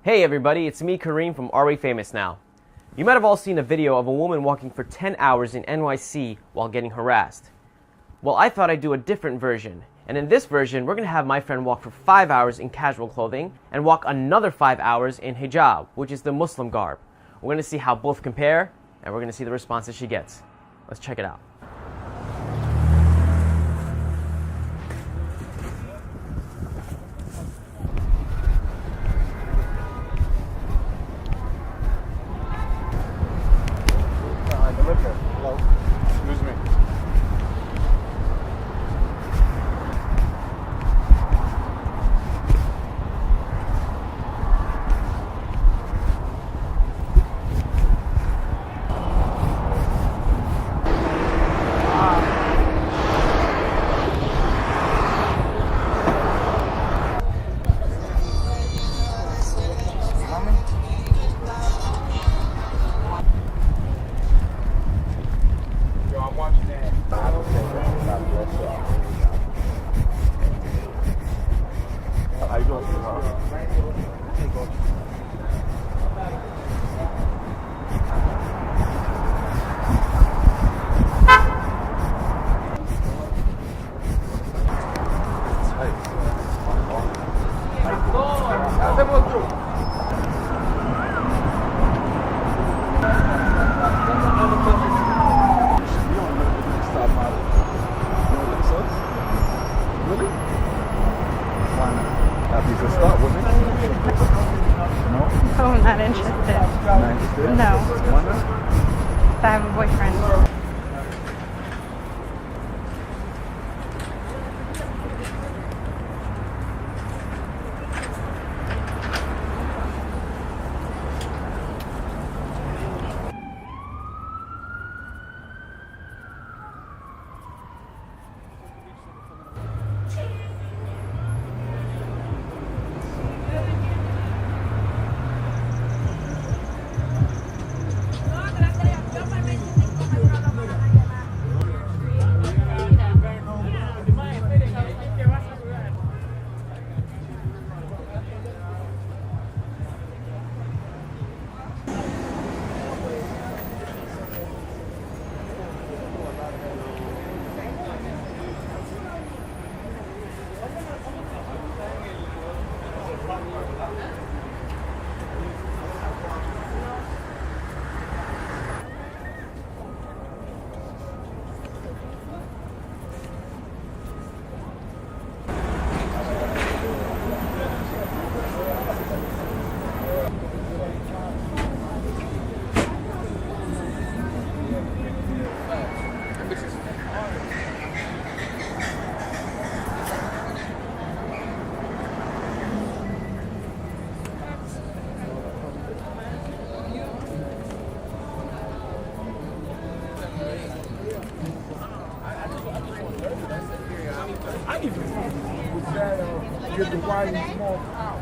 Hey everybody, it's me Kareem from Are We Famous Now. You might have all seen a video of a woman walking for 10 hours in NYC while getting harassed. Well, I thought I'd do a different version, and in this version we're going to have my friend walk for 5 hours in casual clothing and walk another 5 hours in hijab, which is the Muslim garb. We're going to see how both compare, and we're going to see the responses she gets. Let's check it out. Hello. Excuse me. I'm watching that. How you doing, sweetheart? Really? Why not? Have you just start with me? No? Oh, I'm not interested. Not interested? No. Why not? I have a boyfriend. Give the white small power.